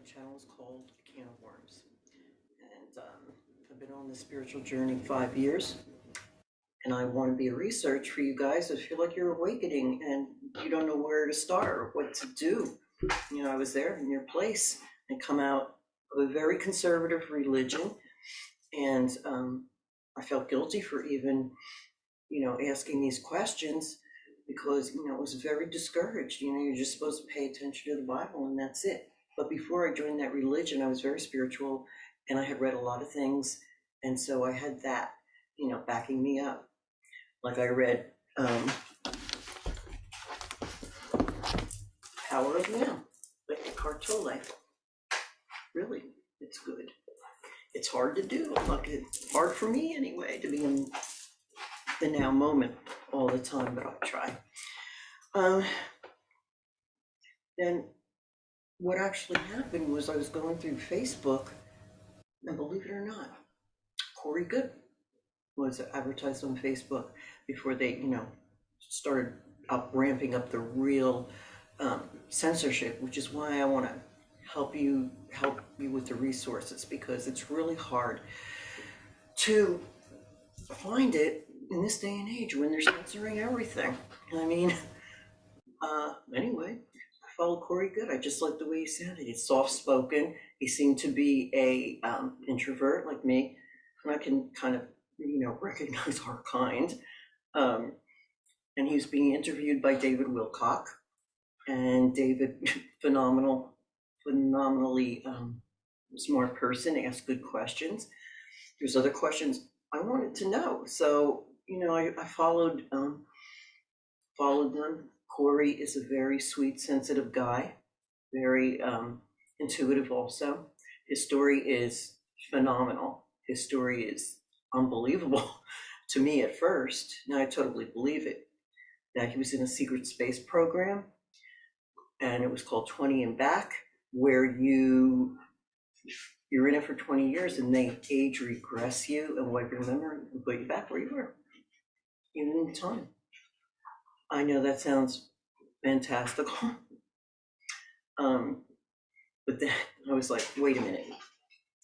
channel is called A Can of Worms. And I've been on this spiritual journey 5 years. And I want to be a research for you guys that feel like you're awakening and you don't know where to start or what to do. You know, I was there in your place and come out of a very conservative religion. And I felt guilty for even, asking these questions because, it was very discouraged. You're just supposed to pay attention to the Bible and that's it. But before I joined that religion, I was very spiritual and I had read a lot of things. And so I had that, backing me up. Like I read Power of Now, by Eckhart Tolle. Really, it's good. It's hard to do. Like it's hard for me anyway to be in the now moment all the time, but I'll try. Then what actually happened was I was going through Facebook, and believe it or not, Corey Good was advertised on Facebook before they, started ramping up the real censorship, which is why I want to help you with the resources, because it's really hard to find it in this day and age when they're censoring everything. I mean, anyway, I followed Corey Good. I just liked the way he sounded. He's soft-spoken. He seemed to be a introvert like me, and I can kind of, recognize our kind. And he was being interviewed by David Wilcock, and David, phenomenally smart person, asked good questions. There's other questions I wanted to know, so I followed them. Corey is a very sweet, sensitive guy, very intuitive also. His story is phenomenal. His story is unbelievable to me at first. Now I totally believe it, that he was in a secret space program, and it was called 20 and Back, where you're in it for 20 years and they age regress you and wipe your memory and put you back where you were, even in time. I know that sounds fantastical. But then I was like, wait a minute,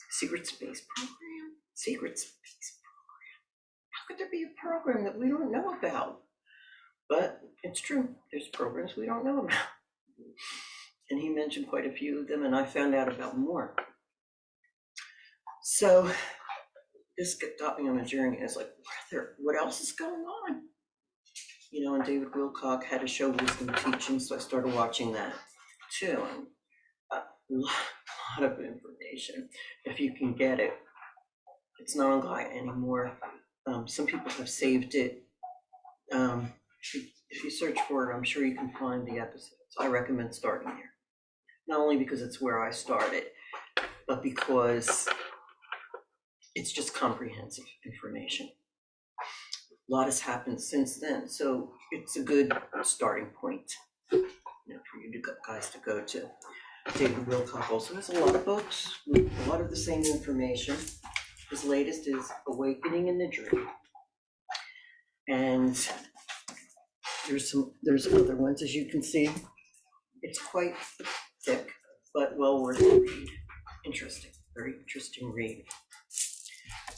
secret space program? Secret space program? How could there be a program that we don't know about? But it's true, there's programs we don't know about. And he mentioned quite a few of them, and I found out about more. So this got me on a journey. I was like, what else is going on? And David Wilcock had a show, Wisdom Teaching, so I started watching that too. And a lot of information, if you can get it. It's not on Gaia anymore. Some people have saved it. If you search for it, I'm sure you can find the episodes. I recommend starting here. Not only because it's where I started, but because it's just comprehensive information. A lot has happened since then, so it's a good starting point, for you guys to go to. David Wilcock also has a lot of books with a lot of the same information. His latest is Awakening in the Dream, and there's other ones, as you can see. It's quite thick, but well worth the read. Interesting, very interesting read.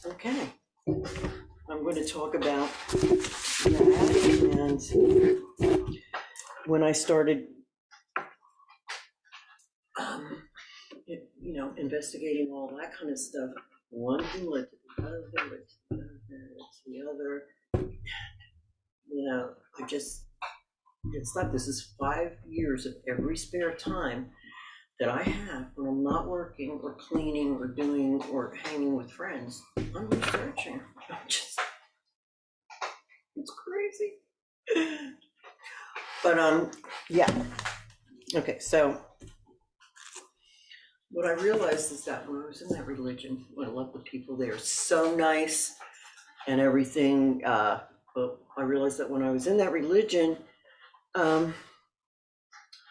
Okay, I'm going to talk about that, and when I started, investigating all that kind of stuff, one thing led to the other, to the other. I just didn't stop. This is 5 years of every spare time that I have when I'm not working or cleaning or doing or hanging with friends. I'm researching. It's crazy. But yeah. Okay, so what I realized is that when I was in that religion, I love the people there, so nice and everything. But I realized that when I was in that religion, I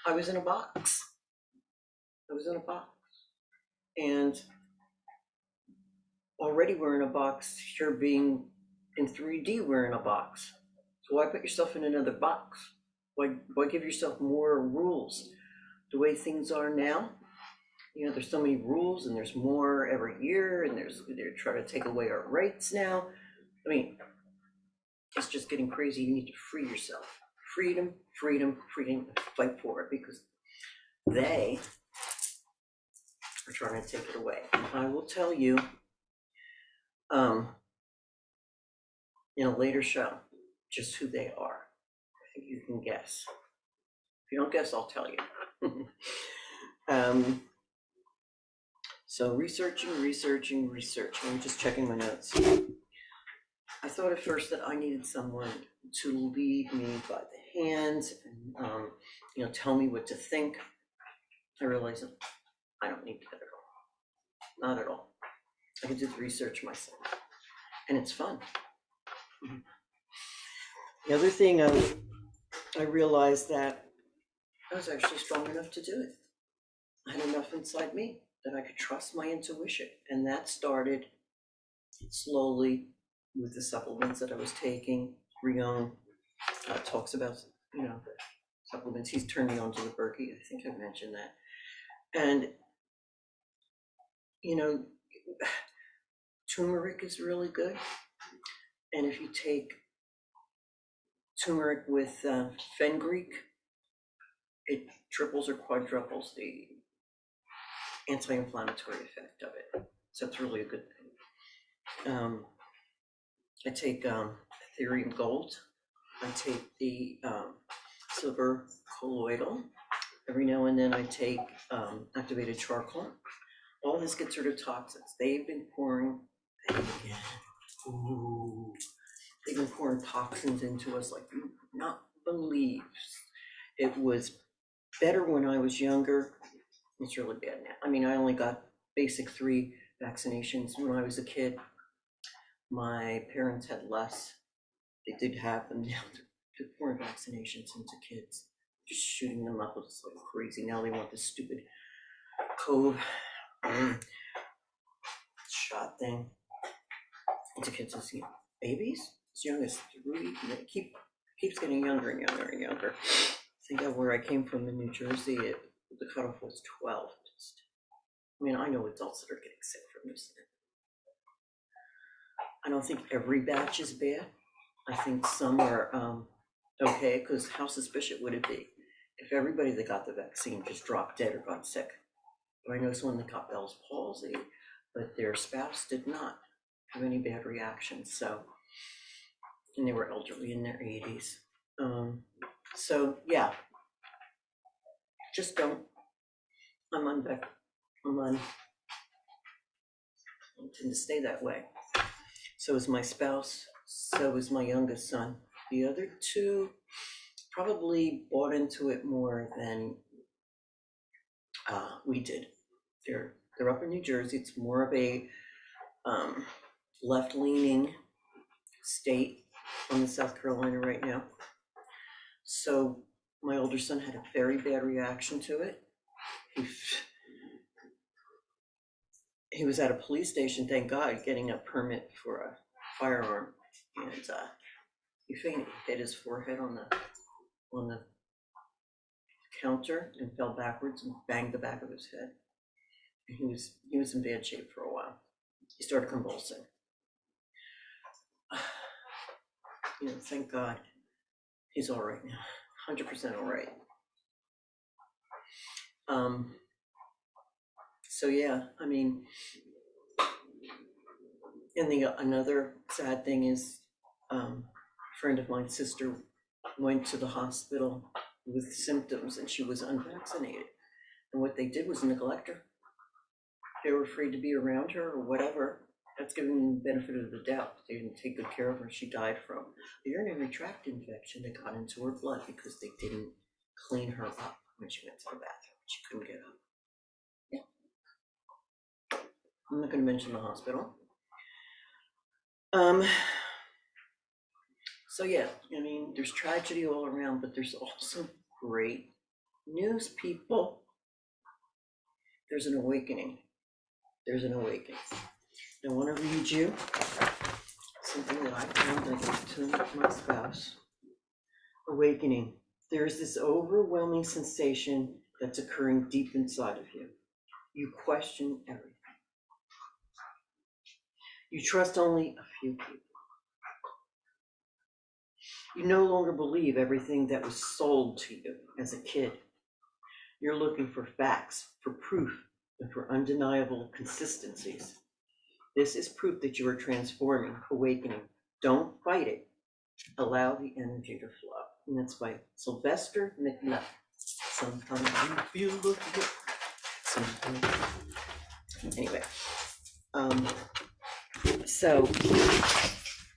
was in a box. And already we're in a box. Sure, being in 3D, we're in a box. So why put yourself in another box? Why give yourself more rules? The way things are now, You know, there's so many rules and there's more every year and they're trying to take away our rights now. I mean, it's just getting crazy. You need to free yourself. Freedom, freedom, freedom, fight for it because they are trying to take it away. And I will tell you in a later show just who they are. I think you can guess. If you don't guess, I'll tell you. So researching. I'm just checking my notes. I thought at first that I needed someone to lead me by the hand and tell me what to think. I realized that I don't need that at all. Not at all. I can do the research myself, and it's fun. The other thing I realized that I was actually strong enough to do it. I had enough inside me that I could trust my intuition, and that started slowly with the supplements that I was taking. Rion talks about, supplements. He's turned me on to the Berkey. I think I mentioned that. And, turmeric is really good. And if you take turmeric with fenugreek, it triples or quadruples the anti-inflammatory effect of it. So it's really a good thing. I take Ethereum Gold. I take the silver colloidal. Every now and then I take activated charcoal. All this gets rid of toxins. They've been pouring toxins into us like you would not believe. It was better when I was younger. It's really bad now. I mean, I only got basic 3 vaccinations when I was a kid. My parents had less. They did have them. They're pouring vaccinations into kids, just shooting them up. It's like crazy. Now they want this stupid COVID shot thing into kids as babies, as young as 3. And it keeps getting younger and younger and younger. I think of where I came from in New Jersey, the cutoff was 12. I know adults that are getting sick from this thing. I don't think every batch is bad. I think some are okay, because how suspicious would it be if everybody that got the vaccine just dropped dead or got sick? But I know someone that got Bell's palsy, but their spouse did not have any bad reactions. So, and they were elderly in their 80s. So yeah, just don't. I'm on. I tend to stay that way. So is my spouse. So is my youngest son. The other 2 probably bought into it more than we did. They're up in New Jersey. It's more of a left-leaning state on the South Carolina right now. So my older son had a very bad reaction to it. He was at a police station, thank God, getting a permit for a firearm, and he fainted, hit his forehead on the counter and fell backwards and banged the back of his head. And he was in bad shape for a while. He started convulsing. Thank God he's all right now, 100% all right. So yeah, and another sad thing is, a friend of mine's sister went to the hospital with symptoms and she was unvaccinated. And what they did was neglect her. They were afraid to be around her or whatever. That's giving them the benefit of the doubt. They didn't take good care of her. She died from a urinary tract infection that got into her blood because they didn't clean her up when she went to the bathroom. She couldn't get up. Yeah. I'm not going to mention the hospital. So yeah, there's tragedy all around, but there's also great news, people. There's an awakening. I want to read you something that I found to my spouse. Awakening. There is this overwhelming sensation that's occurring deep inside of you. You question everything. You trust only a few people. You no longer believe everything that was sold to you as a kid. You're looking for facts, for proof, and for undeniable consistencies. This is proof that you are transforming, awakening. Don't fight it. Allow the energy to flow. And that's by Sylvester McNutt. Sometimes you feel good. Sometimes. Anyway, so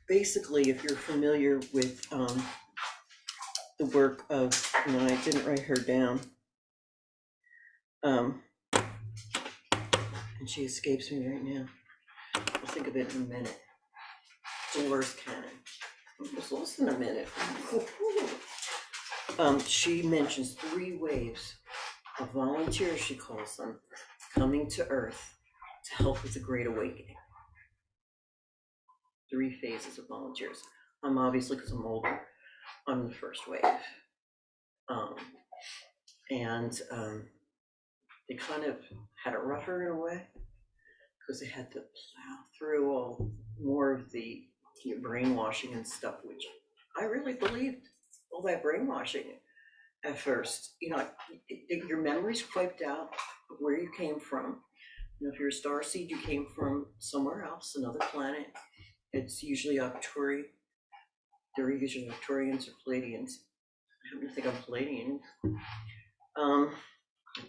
basically, if you're familiar with the work of, I didn't write her down, and she escapes me right now. I'll think of it in a minute. Dolores Cannon. Just less than a minute. She mentions 3 waves of volunteers, she calls them, coming to Earth to help with the Great Awakening. 3 phases of volunteers. I'm obviously, because I'm older, I'm the first wave. They kind of had it rougher in a way because they had to plow through all more of the brainwashing and stuff, which I really believed all that brainwashing at first. Your memory's wiped out of where you came from. If you're a star seed, you came from somewhere else, another planet. It's usually Arcturian. They're usually Arcturians or Pleiadians. I happen to think I'm Pleiadian. I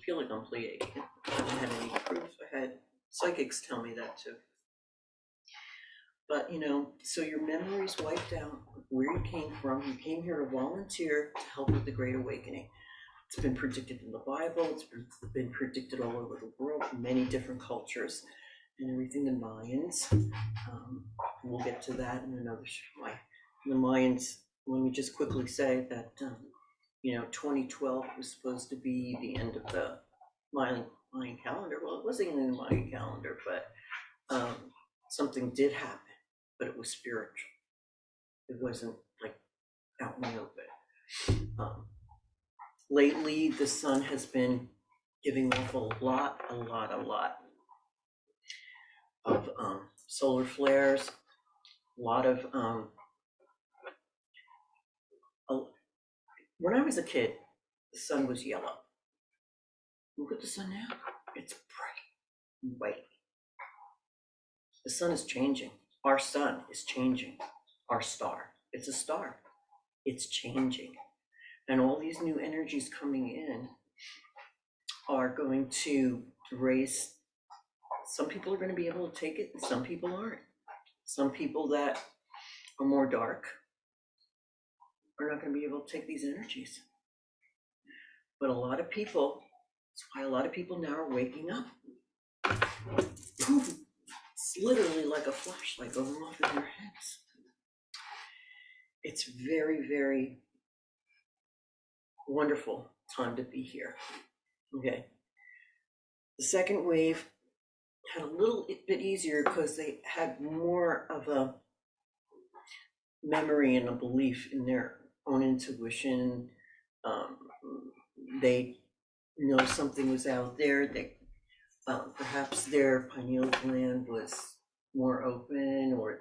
feel like I'm Pleiadian. I haven't had any proof. I had psychics tell me that too. But so your memory's wiped out of where you came from. You came here to volunteer to help with the Great Awakening. It's been predicted in the Bible. It's been predicted all over the world in many different cultures and everything. The Mayans. We'll get to that in another way. The Mayans, let me just quickly say that 2012 was supposed to be the end of the Mayan calendar. Well, it wasn't in the Mayan calendar, but something did happen, but it was spiritual. It wasn't like out in the open. Lately, the sun has been giving off a lot of solar flares, a lot of when I was a kid, the sun was yellow. Look at the sun now. It's bright white. The sun is changing. Our sun is changing. Our star. It's a star. It's changing. And all these new energies coming in are going to raise. Some people are going to be able to take it, and some people aren't. Some people that are more dark are not going to be able to take these energies. But a lot of people, that's why a lot of people now are waking up. It's literally like a flashlight going off in their heads. It's very, very wonderful time to be here. Okay. The second wave had a little bit easier because they had more of a memory and a belief in their own intuition. They know something was out there. They perhaps their pineal gland was more open, or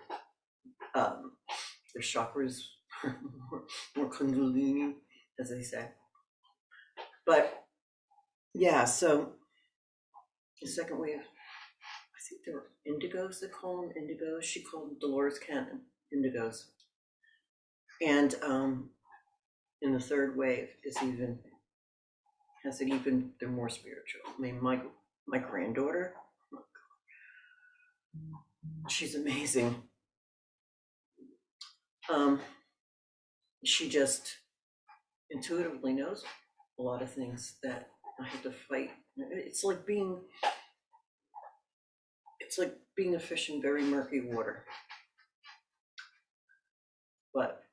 their chakras more kundalini, as they say. But yeah, so the second wave, I think there were indigos, they call them indigos. She called them Dolores Cannon indigos. And in the third wave they're more spiritual. I mean, my granddaughter, she's amazing. She just intuitively knows a lot of things that I had to fight. It's like being a fish in very murky water. But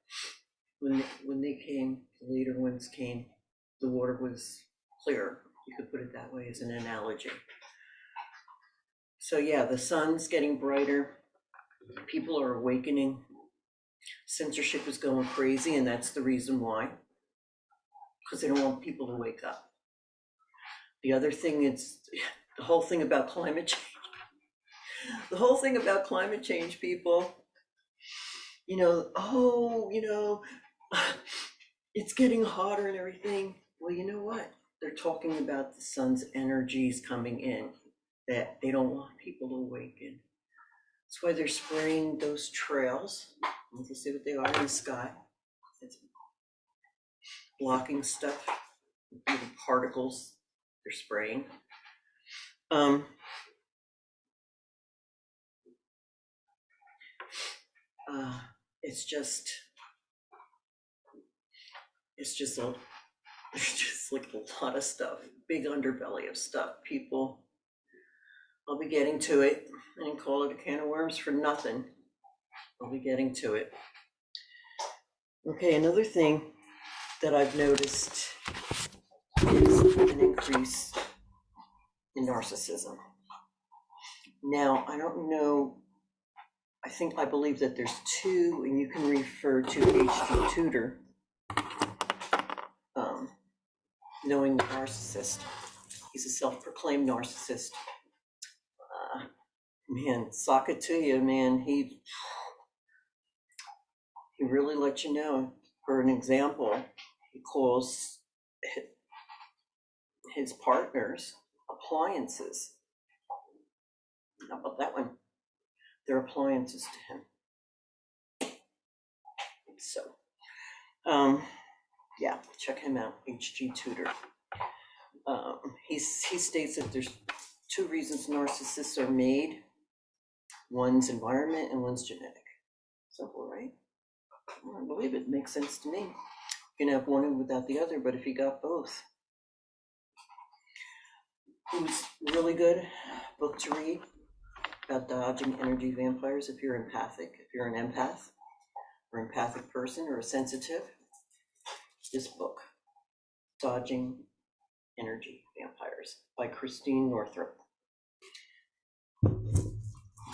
when they came, the later ones came, the water was clear. You could put it that way as an analogy. So yeah, the sun's getting brighter. People are awakening. Censorship is going crazy, and that's the reason why. Because they don't want people to wake up. The other thing is The whole thing about climate change. The whole thing about climate change, people. It's getting hotter and everything. Well, you know what? They're talking about the sun's energies coming in, that they don't want people to awaken. That's why they're spraying those trails. You can see what they are in the sky. It's blocking stuff, little particles they're spraying. It's just there's just like a lot of stuff, big underbelly of stuff, people. I'll be getting to it. I didn't call it a can of worms for nothing. I'll be getting to it. Okay, another thing that I've noticed is an increase in narcissism. Now, I don't know, I believe that there's two, and you can refer to H.G. Tudor, knowing the narcissist. He's a self-proclaimed narcissist. Man, sock it to you, man. He really let you know. For an example, he calls his partners appliances. How about that one? They're appliances to him. So, yeah, check him out, H.G. Tudor. He states that there's two reasons narcissists are made. One's environment and one's genetic. Simple, right? I believe it makes sense to me. You can have one without the other, but if you got both. It was really good book to read about dodging energy vampires if you're empathic, if you're an empath or empathic person or a sensitive. This book, Dodging Energy Vampires by Christine Northrup.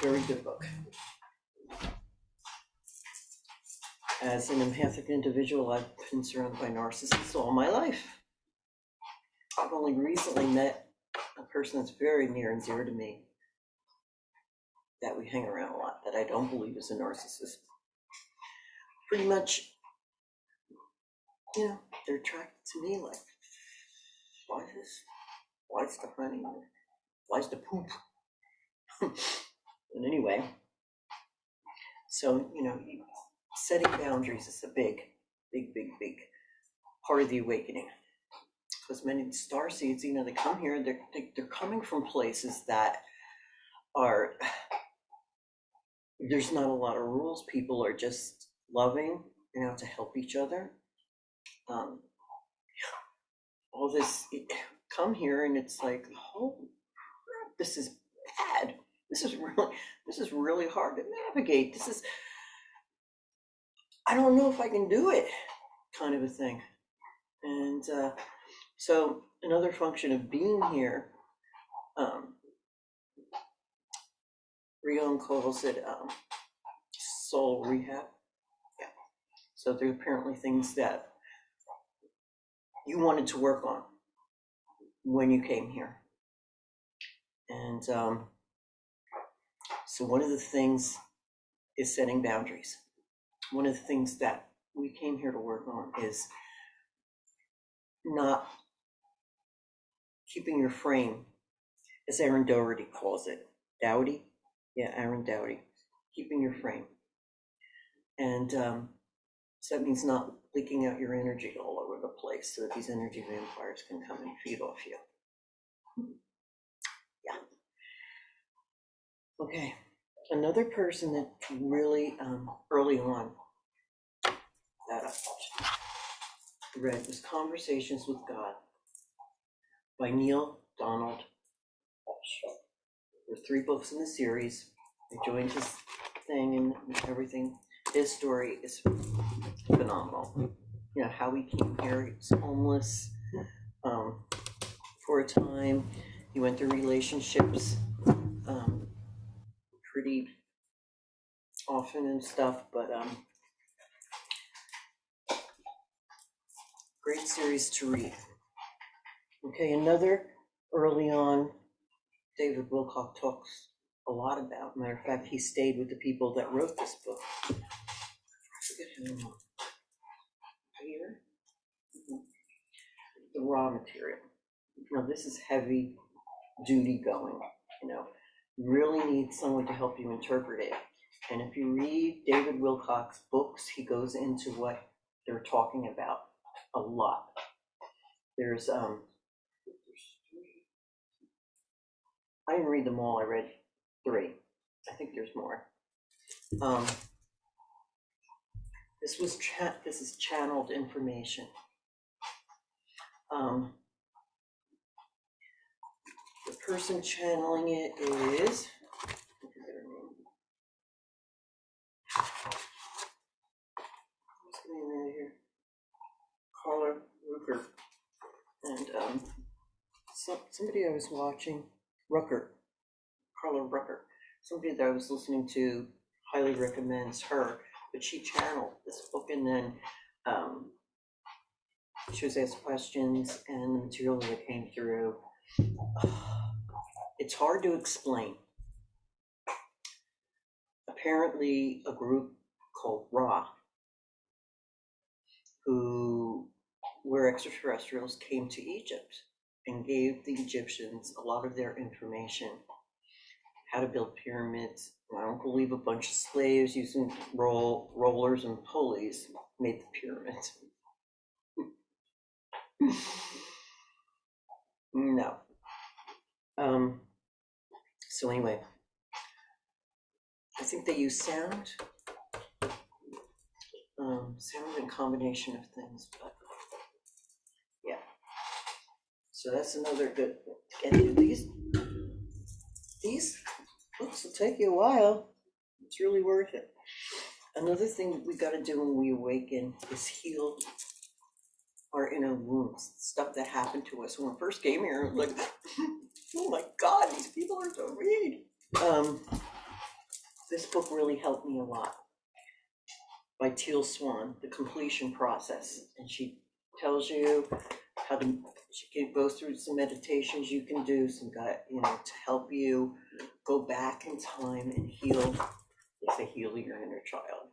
Very good book. As an empathic individual, I've been surrounded by narcissists all my life. I've only recently met a person that's very near and dear to me, that we hang around a lot, that I don't believe is a narcissist. Pretty much, they're attracted to me like, why this? Why's the honey? Why's the poop? And anyway, so, setting boundaries is a big part of the awakening. Because many star seeds, they come here, they're coming from places that are, there's not a lot of rules. People are just loving, to help each other. All this, come here and it's like, oh, this is bad. This is really hard to navigate. I don't know if I can do it, kind of a thing. And so another function of being here, Rion calls it soul rehab. Yeah. So there are apparently things that you wanted to work on when you came here. And so one of the things is setting boundaries. One of the things that we came here to work on is not keeping your frame, as Aaron Doherty calls it. Doughty? Yeah, Aaron Doughty. Keeping your frame. And so that means not leaking out your energy all over the place so that these energy vampires can come and feed off you. Yeah. Okay. Another person that really early on that I read was Conversations with God by Neale Donald Walsch. There are 3 books in the series. I joined his thing and everything. His story is phenomenal. How he came here, he was homeless for a time. He went through relationships pretty often and stuff, but great series to read. Okay, another early on David Wilcock talks a lot about. Matter of fact, he stayed with the people that wrote this book. I forget who. Here, the raw material. Now this is heavy duty going. You know, you really need someone to help you interpret it. And if you read David Wilcock's books, he goes into what they're talking about a lot. There's I didn't read them all. I read 3. I think there's more. This is channeled information. The person channeling it is, what's the name right here? Carla Rucker. And somebody I was watching, Carla Rucker, somebody that I was listening to highly recommends her, but she channeled this book, and then she was asked questions, and the material that came through, it's hard to explain. Apparently a group called Ra, who were extraterrestrials, came to Egypt and gave the Egyptians a lot of their information, how to build pyramids. I don't believe a bunch of slaves using rollers and pulleys made the pyramids. No. So anyway, I think they use sound, sound and combination of things, but yeah. So that's another good to get through. These books will take you a while. It's really worth it. Another thing we got to do when we awaken is heal our inner wounds, stuff that happened to us when we first came here. Like, oh my God, these people are so mean. This book really helped me a lot, by Teal Swan, The Completion Process, and she tells you how to. She goes through some meditations you can do, some to help you go back in time and heal. They say heal your inner child,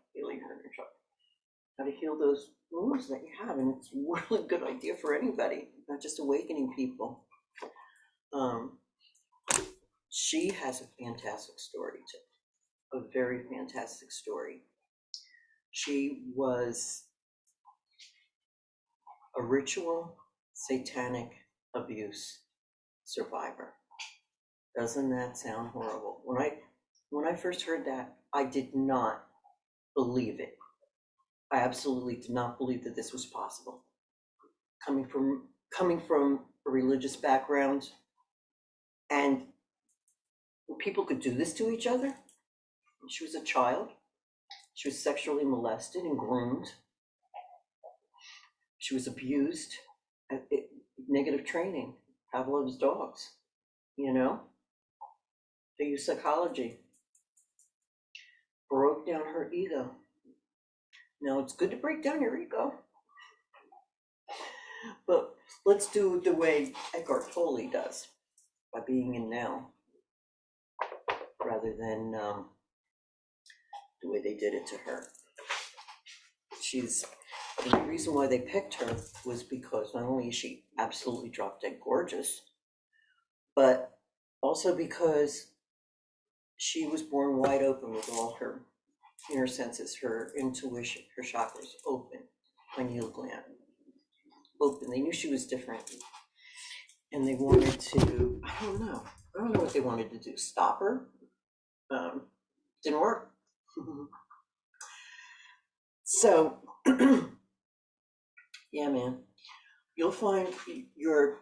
how to heal those wounds that you have, and it's a really good idea for anybody, not just awakening people. She has a fantastic story too, a very fantastic story. She was a ritual satanic abuse survivor. Doesn't that sound horrible? When I first heard that, I did not believe it. I absolutely did not believe that this was possible. Coming from a religious background, and people could do this to each other. She was a child. She was sexually molested and groomed. She was abused. Negative training. Pavlov's dogs. They used psychology. Broke down her ego. Now, it's good to break down your ego, but let's do it the way Eckhart Tolle does, by being in now, rather than the way they did it to her. The reason why they picked her was because not only is she absolutely drop dead gorgeous, but also because she was born wide open with all her inner senses, her intuition, her chakras open, pineal gland open. They knew she was different, and they wanted to, I don't know what they wanted to do, stop her. Didn't work. So yeah, man, you'll find your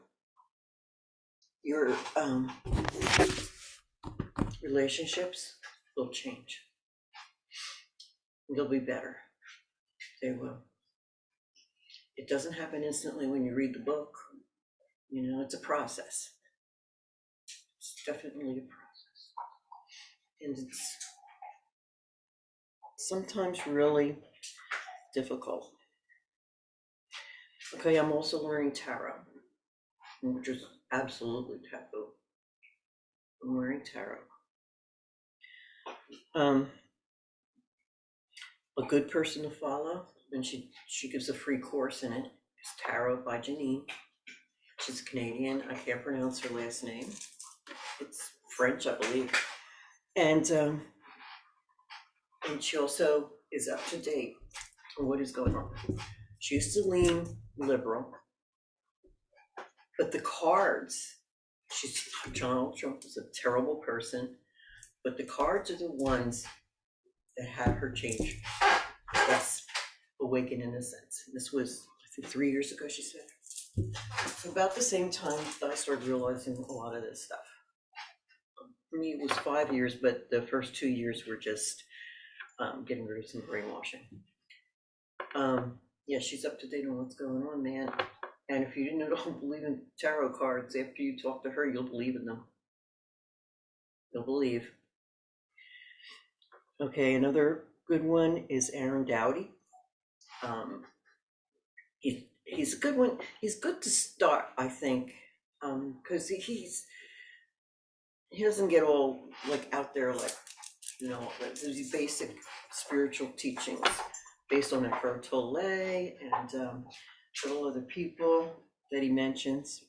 relationships will change. They'll be better. They will. It doesn't happen instantly when you read the book. It's a process. It's definitely a process. And it's sometimes really difficult. Okay, I'm also learning tarot, which is absolutely taboo. I'm wearing tarot. A good person to follow, and she gives a free course in it. It's Tarot by Janine. She's Canadian. I can't pronounce her last name. It's French, I believe. And she also is up to date on what is going on. She used to lean liberal, but the cards, Donald Trump is a terrible person, but the cards are the ones that have her change. That's awaken in a sense. This was, I think, 3 years ago, she said. So about the same time that I started realizing a lot of this stuff. For me, it was 5 years, but the first 2 years were just getting rid of some brainwashing. Yeah, she's up to date on what's going on, man. And if you don't believe in tarot cards, after you talk to her, you'll believe in them. You'll believe. Okay, another good one is Aaron Doughty. He's a good one. He's good to start, I think, because he doesn't get all like out there, like, these basic spiritual teachings based on Eckhart Tolle and several other people that he mentions.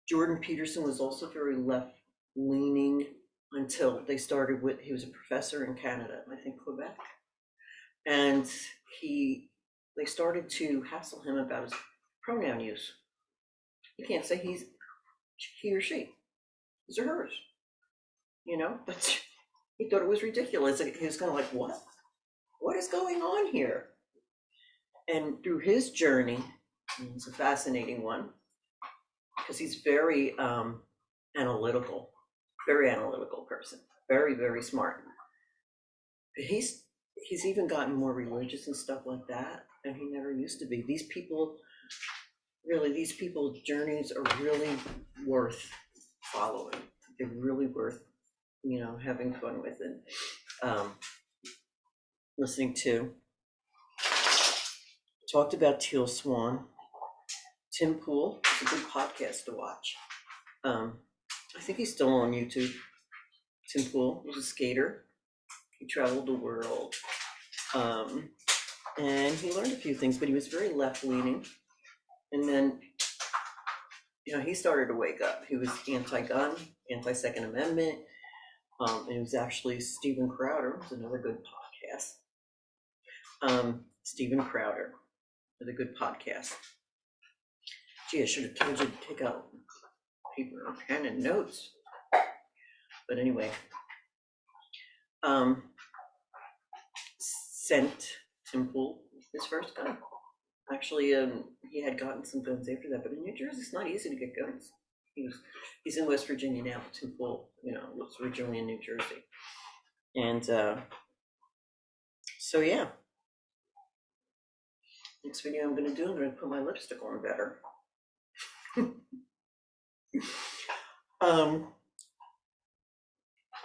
Jordan Peterson was also very left leaning until they started with, he was a professor in Canada, I think Quebec, and they started to hassle him about his pronoun use. You can't say he or she, his or hers, but he thought it was ridiculous. He was kind of like, what is going on here? And through his journey, it's a fascinating one, because he's very analytical, very analytical person, very, very smart. But he's even gotten more religious and stuff like that, and he never used to be. These people's journeys are really worth following. They're really worth, having fun with and listening to. Talked about Teal Swan. Tim Pool is a good podcast to watch. I think he's still on YouTube. Tim Pool was a skater. He traveled the world. And he learned a few things, but he was very left-leaning. And then, he started to wake up. He was anti-gun, anti-Second Amendment. And it was actually Steven Crowder, was another good podcast. Steven Crowder was a good podcast. Gee, I should have told you to take out paper or pen and notes. But anyway, sent Tim Pool his first gun. Actually, he had gotten some guns after that, but in New Jersey, it's not easy to get guns. He's in West Virginia now. Tim Pool, was originally in New Jersey, and so yeah. Next video I'm going to do, I'm going to put my lipstick on better.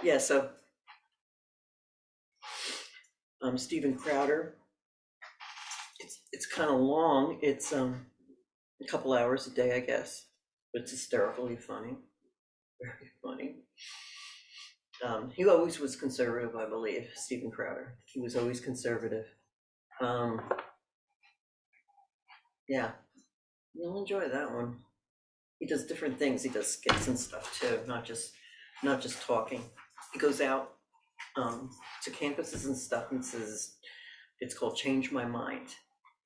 Yeah, so Steven Crowder. It's kind of long. It's a couple hours a day, I guess, but it's hysterically funny, very funny. He always was conservative, I believe. Steven Crowder. He was always conservative. Yeah, you'll enjoy that one. He does different things. He does skits and stuff too, not just talking. He goes out to campuses and stuff and says, it's called Change My Mind.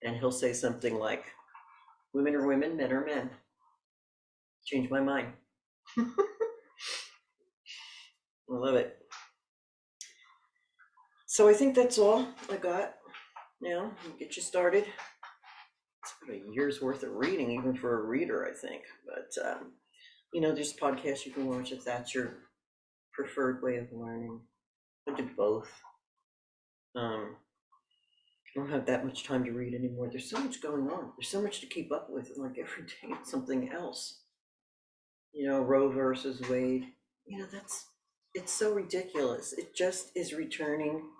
And he'll say something like, women are women, men are men. Change my mind. I love it. So I think that's all I got now. Get you started. It's about a year's worth of reading, even for a reader, I think. But, there's podcasts you can watch if that's your preferred way of learning. I do both. I don't have that much time to read anymore. There's so much going on. There's so much to keep up with. Like every day it's something else. Roe versus Wade. It's so ridiculous. It just is returning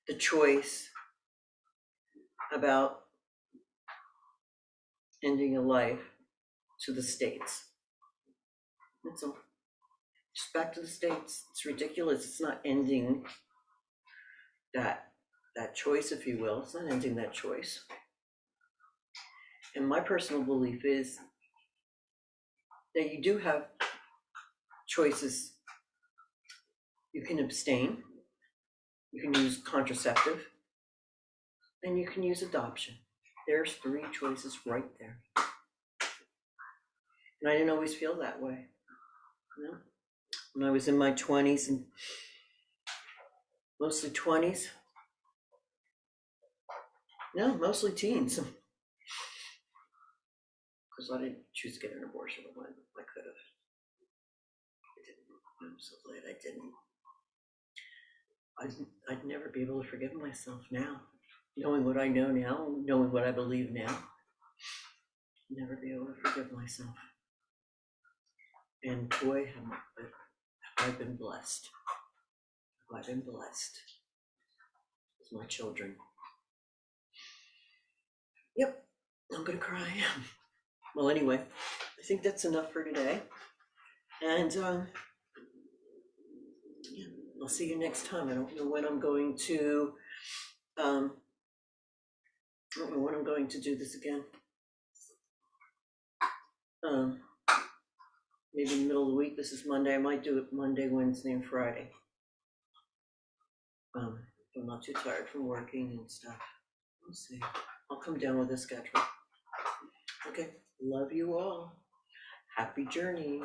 the choice about ending a life to the states. That's all. Just back to the States. It's ridiculous. It's not ending that choice, if you will. It's not ending that choice. And my personal belief is that you do have choices. You can abstain, you can use contraceptive, and you can use adoption. There's 3 choices right there. And I didn't always feel that way. You know? When I was in my 20s, and mostly 20s, no, mostly teens, because I didn't choose to get an abortion when I could have. I didn't. I'm so glad I didn't. I'd never be able to forgive myself now, knowing what I know now, knowing what I believe now. Never be able to forgive myself. And boy, have I been blessed. Have I been blessed with my children. Yep, I'm gonna cry. Well, anyway, I think that's enough for today. And yeah, I'll see you next time. I don't know when I'm going to do this again. Maybe in the middle of the week. This is Monday. I might do it Monday, Wednesday, and Friday. I'm not too tired from working and stuff. We'll see. I'll come down with a schedule. Okay, love you all. Happy journey.